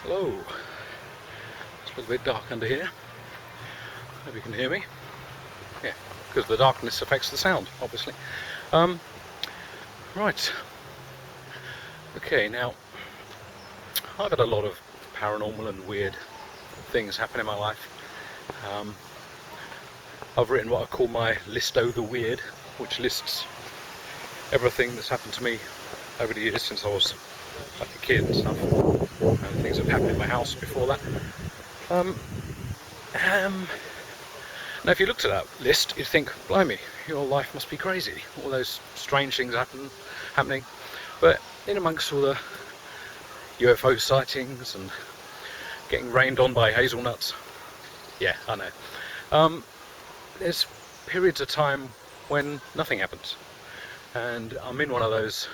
Hello. It's a little bit dark under here. Hope you can hear me. Yeah, because the darkness affects the sound, obviously. Right. Okay, now I've had a lot of paranormal and weird things happen in my life. I've written what I call my list of the weird, which lists everything that's happened to me over the years since I was like a kid and stuff, and things that happened in my house before that. Now if you looked at that list, you'd think, blimey, your life must be crazy, all those strange things happening. But in amongst all the UFO sightings and getting rained on by hazelnuts, yeah, I know, there's periods of time when nothing happens, and I'm in one of those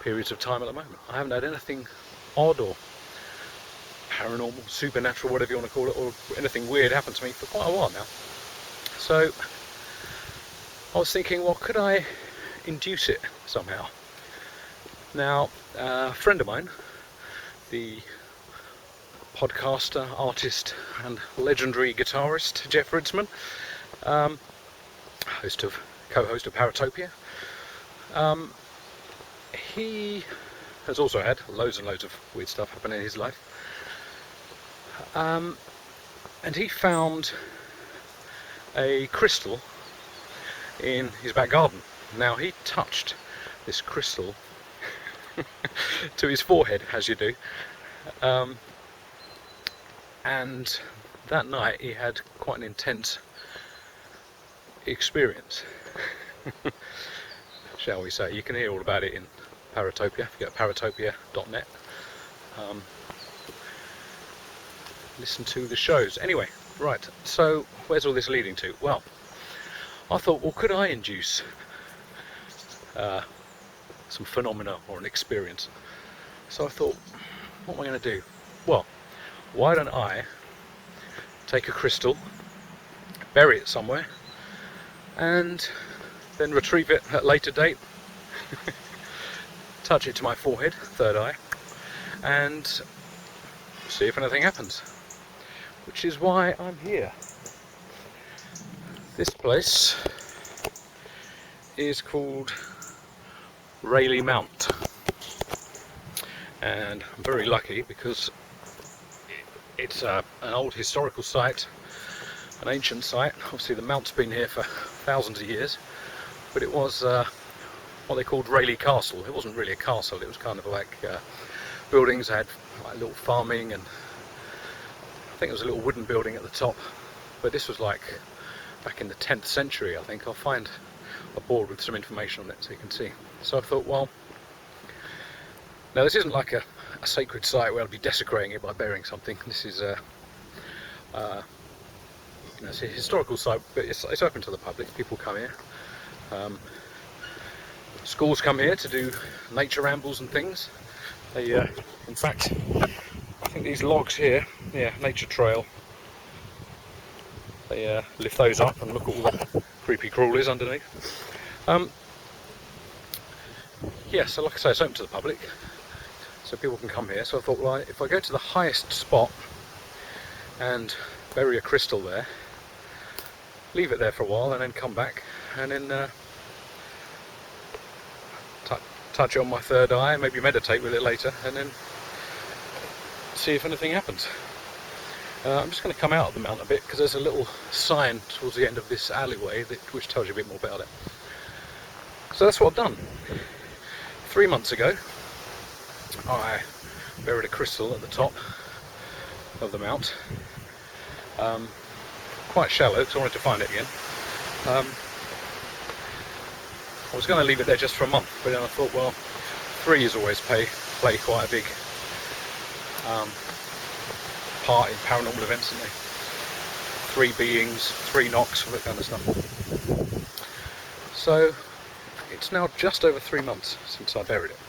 periods of time at the moment. I haven't had anything odd or paranormal, supernatural, whatever you want to call it, or anything weird happen to me for quite a while now. So I was thinking, well, could I induce it somehow? Now, a friend of mine, the podcaster, artist and legendary guitarist Jeff Ridsman, co-host of Paratopia, he has also had loads and loads of weird stuff happen in his life, and he found a crystal in his back garden. Now, he touched this crystal to his forehead, as you do, and that night he had quite an intense experience, shall we say. You can hear all about it in Paratopia, if you go to paratopia.net. Listen to the shows. Anyway, right, so where's all this leading to? Well, I thought, well, could I induce some phenomena or an experience? So I thought, what am I going to do? Well, why don't I take a crystal, bury it somewhere, and then retrieve it at a later date, touch it to my forehead, third eye, and see if anything happens. Which is why I'm here. This place is called Rayleigh Mount, and I'm very lucky because it's an old historical site, an ancient site. Obviously the Mount's been here for thousands of years, but it was what they called Rayleigh Castle. It wasn't really a castle, it was kind of like buildings that had like little farming, and I think there was a little wooden building at the top, but this was like back in the 10th century, I think. I'll find a board with some information on it so you can see. So I thought, well, now this isn't like a sacred site where I'll be desecrating it by burying something. This is it's a historical site, but it's open to the public. People come here. Schools come here to do nature rambles and things. They, in fact, I think these logs here, yeah, nature trail, they lift those up and look at all the creepy crawlies underneath. Yeah, so like I say, it's open to the public, so people can come here. So I thought, well, if I go to the highest spot and bury a crystal there, leave it there for a while, and then come back and then touch it on my third eye, maybe meditate with it later, and then see if anything happens. I'm just going to come out of the mount a bit because there's a little sign towards the end of this alleyway which tells you a bit more about it. So that's what I've done. 3 months ago I buried a crystal at the top of the mount, quite shallow, so I wanted to find it again. I was going to leave it there just for a month, but then I thought, well, threes always play quite a big part in paranormal events, don't they? 3 beings, 3 knocks, all that kind of stuff. So it's now just over 3 months since I buried it.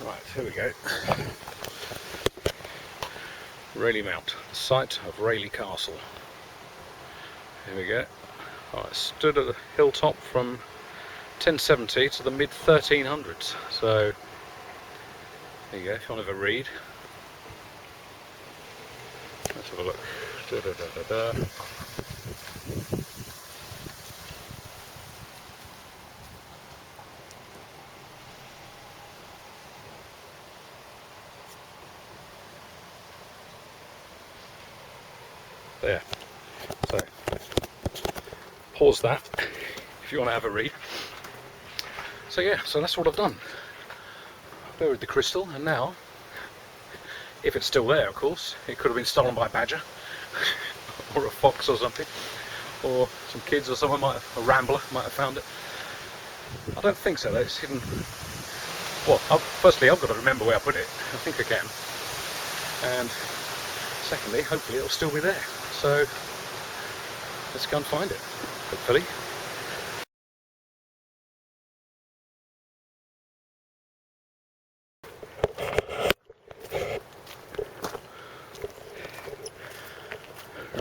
Right, here we go. Rayleigh Mount, the site of Rayleigh Castle. Here we go. Oh, it stood at the hilltop from 1070 to the mid 1300s. So there you go, if you want to have a read. Let's have a look. Da, da, da, da, da. There. So, pause that if you want to have a read. So yeah, so that's what I've done. I buried the crystal, and now, if it's still there, of course, it could have been stolen by a badger, or a fox or something, or some kids or someone a rambler might have found it. I don't think so though, it's hidden. Well, firstly I've got to remember where I put it. I think I can. And secondly, hopefully it'll still be there. So let's go and find it, hopefully.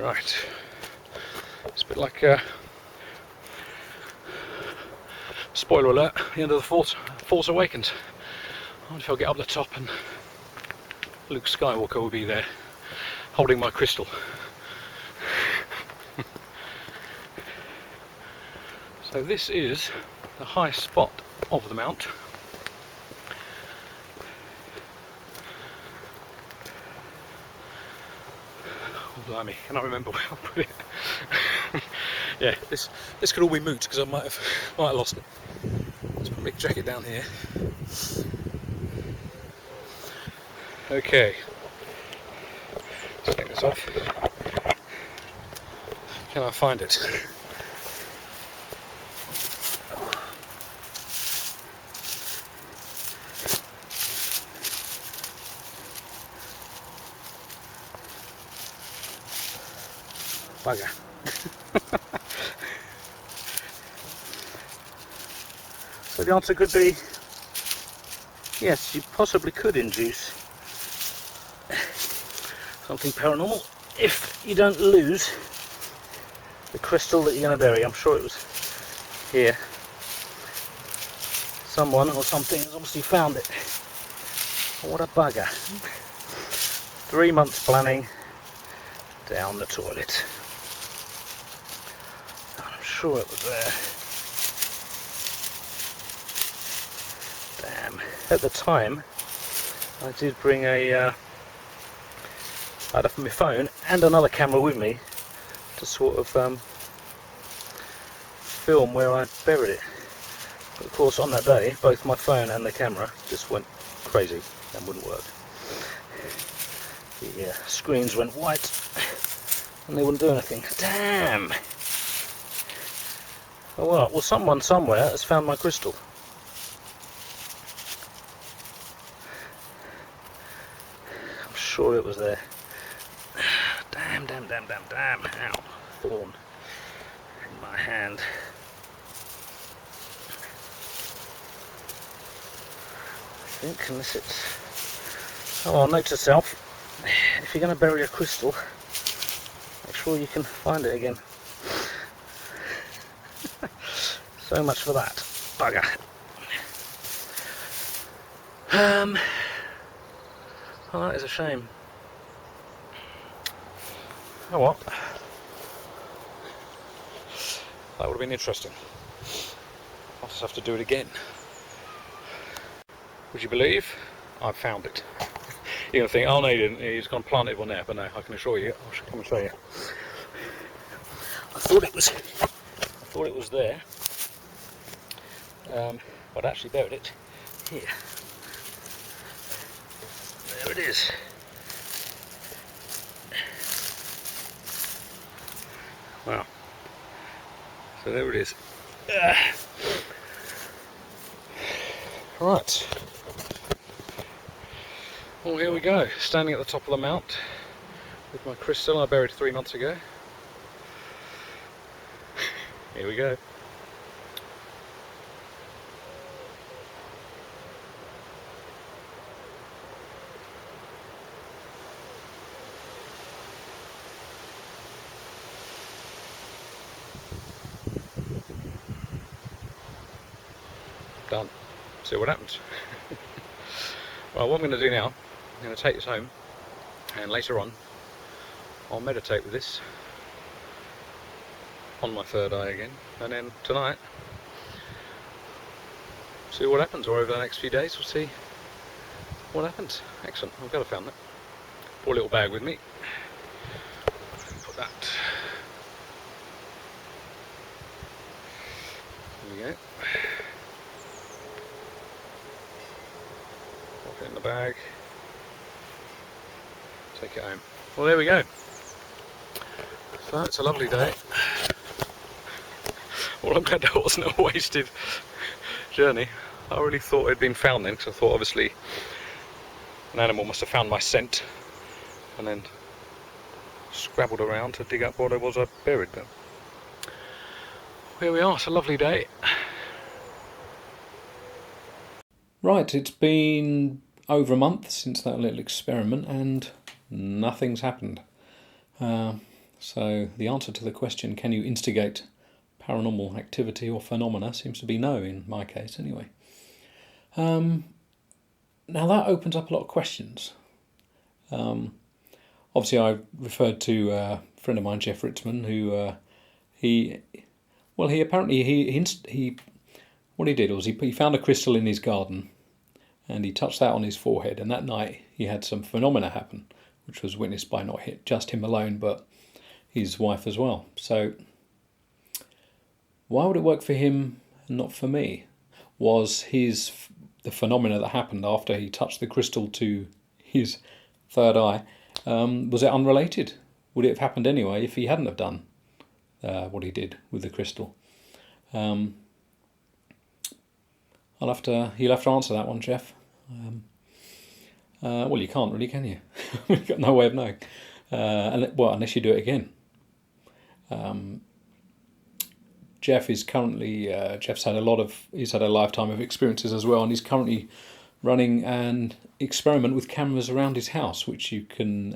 Right. It's a bit like spoiler alert, the end of the Force Awakens. I wonder if I'll get up the top and Luke Skywalker will be there, holding my crystal. So this is the high spot of the mount. Oh, blimey, can I remember where I put it? Yeah, this could all be moot because I might have lost it. Let's put my jacket down here. Okay, let's take this off. Can I find it? Bugger. So the answer could be yes, you possibly could induce something paranormal if you don't lose the crystal that you're going to bury. I'm sure it was here. Someone or something has obviously found it. What a bugger. 3 months planning down the toilet. I'm sure it was there. Damn. At the time, I did bring I had my phone and another camera with me to sort of film where I buried it. But of course, on that day, both my phone and the camera just went crazy and wouldn't work. The screens went white and they wouldn't do anything. Damn! Oh well, someone somewhere has found my crystal. I'm sure it was there. Damn, damn, damn, damn, damn. Ow. Thorn in my hand. I think, unless it's... Oh, well, note to self, if you're going to bury a crystal, make sure you can find it again. So much for that. Bugger. Oh, that is a shame. Oh what? That would have been interesting. I'll just have to do it again. Would you believe? I've found it. You're going to think, oh no, he didn't. He's gone planted one there, but no, I can assure you. I should come and show you. I thought it was there. But I actually buried it here. There it is. Wow. So there it is. Right. Well, here we go. Standing at the top of the mount with my crystal I buried 3 months ago. Here we go. Done. See what happens. Well, what I'm going to do now, I'm going to take this home, and later on I'll meditate with this on my third eye again, and then tonight see what happens, or over the next few days we'll see what happens. Excellent, I'm glad I found that. Poor little bag with me. Put that. There we go. Pop it in the bag. Take it home. Well, there we go. So it's a lovely day. Well, I'm glad that wasn't a wasted journey. I really thought it'd been found then, because I thought obviously an animal must have found my scent and then scrabbled around to dig up what it was I buried. But here we are, it's a lovely day. Right, it's been over a month since that little experiment and nothing's happened. So the answer to the question, can you instigate paranormal activity or phenomena, seems to be no in my case anyway. Now that opens up a lot of questions. Obviously I referred to a friend of mine, Jeff Ritzman, who he apparently what he did was he found a crystal in his garden and he touched that on his forehead, and that night he had some phenomena happen, which was witnessed by not just him alone but his wife as well. So why would it work for him and not for me? Was the phenomena that happened after he touched the crystal to his third eye, was it unrelated? Would it have happened anyway if he hadn't have done what he did with the crystal? You'll have to answer that one, Jeff. Well, you can't really, can you? You've got no way of knowing. Unless you do it again. Jeff is currently Jeff's had a lifetime of experiences as well, and he's currently running an experiment with cameras around his house, which you can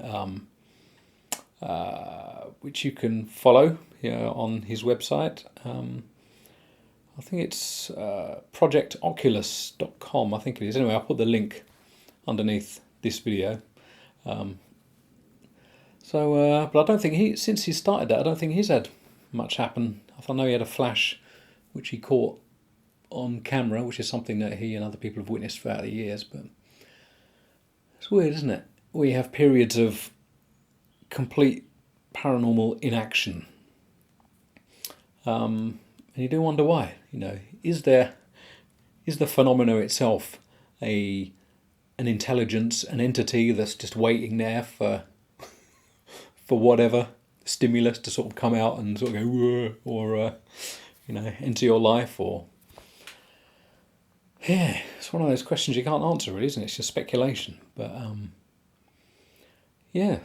follow on his website. I think it's projectoculus.com. I think it is. Anyway, I'll put the link underneath this video. But I don't think since he started that, I don't think he's had much happen. I know he had a flash which he caught on camera, which is something that he and other people have witnessed throughout the years. But it's weird, isn't it? We have periods of complete paranormal inaction, and you do wonder why. Is the phenomena itself an intelligence, an entity that's just waiting there for whatever stimulus to sort of come out and sort of go, or into your life, or it's one of those questions you can't answer, really, isn't it? It's just speculation. But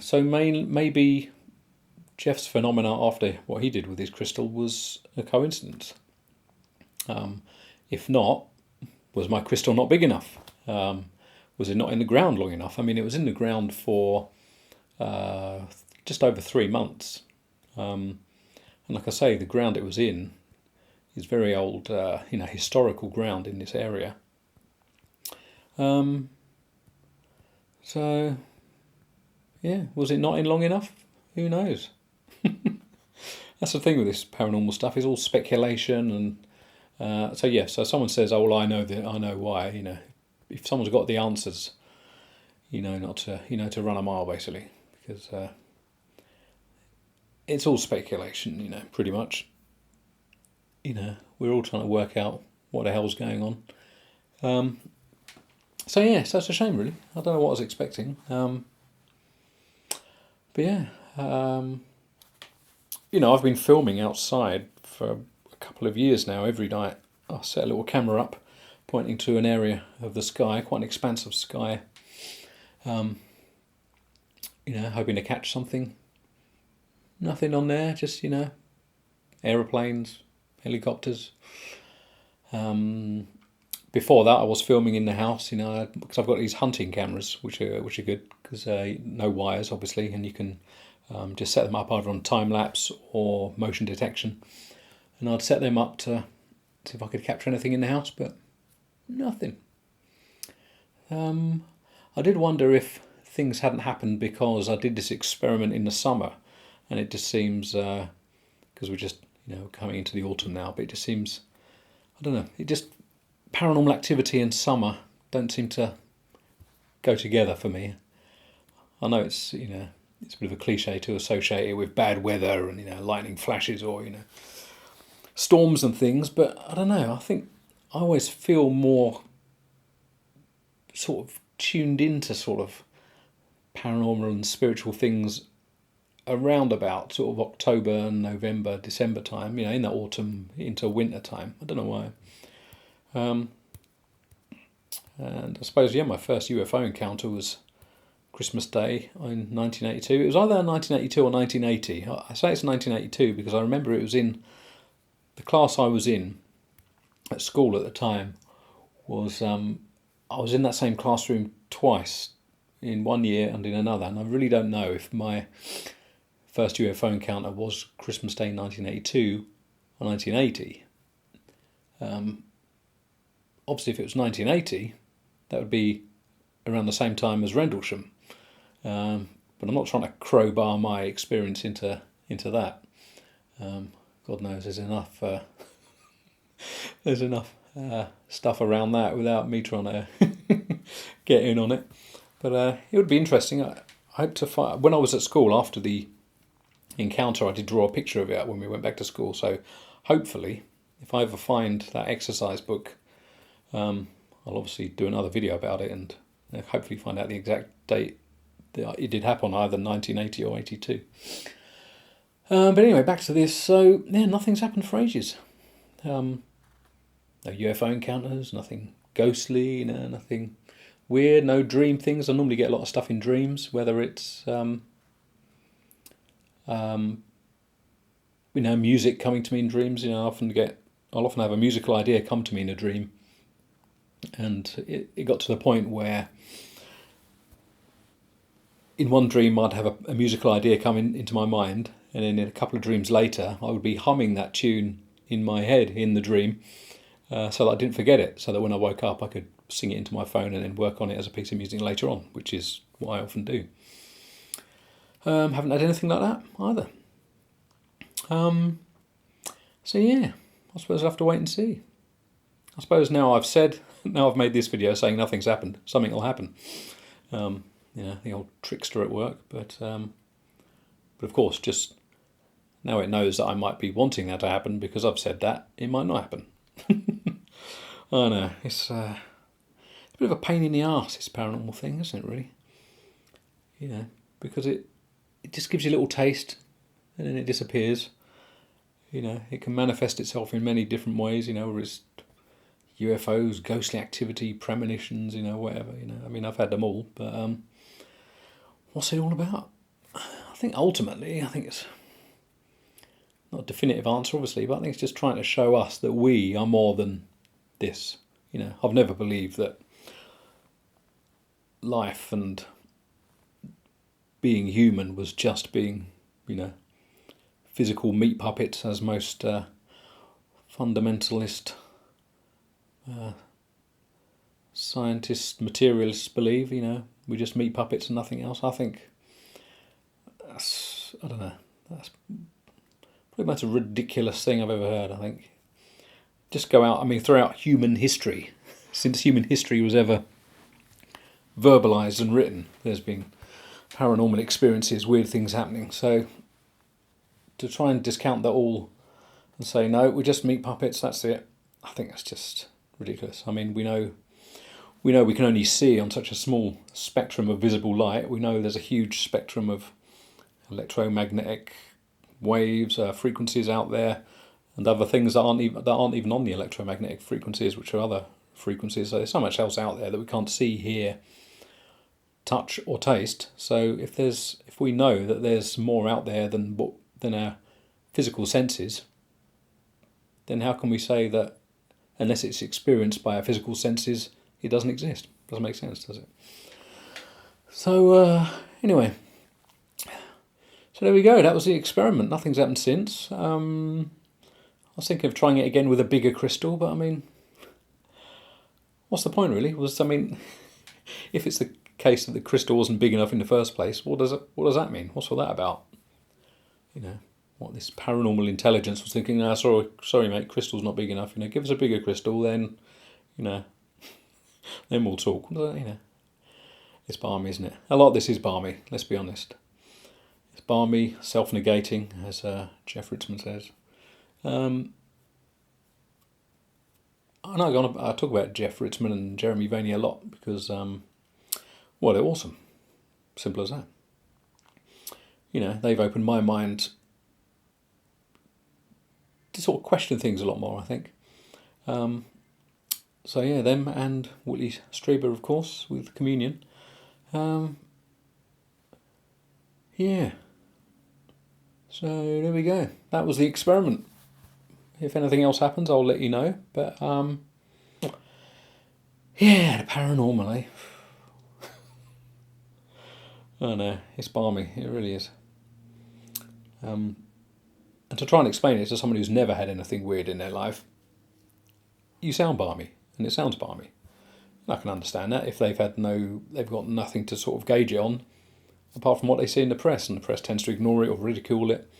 so maybe Jeff's phenomena after what he did with his crystal was a coincidence. If not, was my crystal not big enough? Was it not in the ground long enough? I mean, it was in the ground for just over 3 months. And like I say, the ground it was in is very old, historical ground in this area. Was it not in long enough? Who knows? That's the thing with this paranormal stuff, is all speculation. And so someone says, oh, well, I know why. If someone's got the answers, not to run a mile, basically, because it's all speculation, pretty much. We're all trying to work out what the hell's going on. So it's a shame, really. I don't know what I was expecting. I've been filming outside for a couple of years now. Every night I set a little camera up pointing to an area of the sky, quite an expansive sky, hoping to catch something. Nothing on there, just, aeroplanes, helicopters. Before that I was filming in the house, because I've got these hunting cameras, which are good, because no wires, obviously, and you can just set them up either on time-lapse or motion detection. And I'd set them up to see if I could capture anything in the house, but nothing. I did wonder if things hadn't happened because I did this experiment in the summer, and it just seems because we're just coming into the autumn now, but it just seems, I don't know, it just, paranormal activity and summer don't seem to go together for me. I know it's it's a bit of a cliche to associate it with bad weather and lightning flashes or storms and things, but I don't know. I think I always feel more sort of tuned into sort of paranormal and spiritual things around about sort of October, November, December time. In the autumn into winter time. I don't know why. And I suppose my first UFO encounter was Christmas Day in 1982. It was either 1982 or 1980. I say it's 1982 because I remember it was in the class I was in at school at the time. I was in that same classroom twice, in one year and in another, and I really don't know if my first UFO encounter was Christmas Day 1982 or 1980. Obviously, if it was 1980, that would be around the same time as Rendlesham. But I'm not trying to crowbar my experience into that. God knows there's enough stuff around that without me trying to get in on it. But it would be interesting. I hope to find, when I was at school after the encounter, I did draw a picture of it when we went back to school. So hopefully, if I ever find that exercise book, I'll obviously do another video about it and hopefully find out the exact date that it did happen, either 1980 or 82. But anyway, back to this. So nothing's happened for ages. No UFO encounters, nothing ghostly, nothing weird, no dream things. I normally get a lot of stuff in dreams, whether it's music coming to me in dreams. I'll often have a musical idea come to me in a dream, and it got to the point where in one dream I'd have a musical idea come into my mind, and then in a couple of dreams later I would be humming that tune in my head in the dream, so that I didn't forget it, so that when I woke up I could sing it into my phone and then work on it as a piece of music later on, which is what I often do. Haven't had anything like that either. So I suppose I'll have to wait and see. I suppose now I've made this video saying nothing's happened, something will happen. The old trickster at work, but of course, just now it knows that I might be wanting that to happen because I've said that, it might not happen. I know, it's a bit of a pain in the arse, this paranormal thing, isn't it, really? Because it just gives you a little taste and then it disappears. It can manifest itself in many different ways, whether it's UFOs, ghostly activity, premonitions, whatever, I mean, I've had them all, but what's it all about? I think it's not a definitive answer, obviously, but I think it's just trying to show us that we are more than this. I've never believed that life and being human was just being, physical meat puppets, as most fundamentalist scientists, materialists believe. We're just meat puppets and nothing else. I think that's probably the most ridiculous thing I've ever heard. I think just go out. I mean, throughout human history, since human history was ever verbalized and written, there's been paranormal experiences, weird things happening. So to try and discount that all and say no, we're just meat puppets, that's it, I think that's just ridiculous. I mean, we know we can only see on such a small spectrum of visible light. We know there's a huge spectrum of electromagnetic waves, frequencies out there, and other things that aren't even on the electromagnetic frequencies, which are other frequencies. So there's so much else out there that we can't see, hear, touch, or taste. So if we know that there's more out there than our physical senses, then how can we say that unless it's experienced by our physical senses, it doesn't exist? Doesn't make sense, does it? So anyway, so there we go. That was the experiment. Nothing's happened since. I was thinking of trying it again with a bigger crystal, but I mean, what's the point really? If it's case that the crystal wasn't big enough in the first place. What does that mean? What's all that about? You know, what this paranormal intelligence was thinking, sorry mate, crystal's not big enough, give us a bigger crystal, then, then we'll talk. It's balmy, isn't it? A lot of this is balmy, let's be honest. It's balmy, self-negating, as Jeff Ritzman says. I talk about Jeff Ritzman and Jeremy Vaeni a lot because, well, they're awesome. Simple as that. They've opened my mind to sort of question things a lot more, I think. So yeah, them and Whitley Strieber, of course, with Communion. Yeah. So there we go. That was the experiment. If anything else happens, I'll let you know. But yeah, the paranormal, eh? Oh no, it's balmy. It really is. And to try and explain it to someone who's never had anything weird in their life, you sound balmy, and it sounds balmy. And I can understand that if they've got nothing to sort of gauge it on, apart from what they see in the press, and the press tends to ignore it or ridicule it.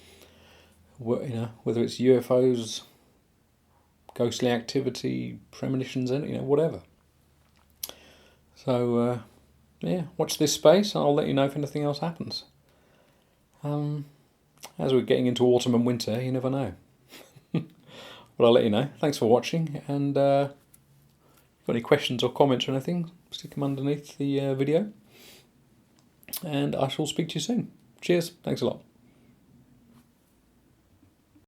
Whether it's UFOs, ghostly activity, premonitions, whatever. So yeah, watch this space, and I'll let you know if anything else happens. As we're getting into autumn and winter, you never know. But I'll let you know. Thanks for watching, and if you've got any questions or comments or anything, stick them underneath the video. And I shall speak to you soon. Cheers. Thanks a lot.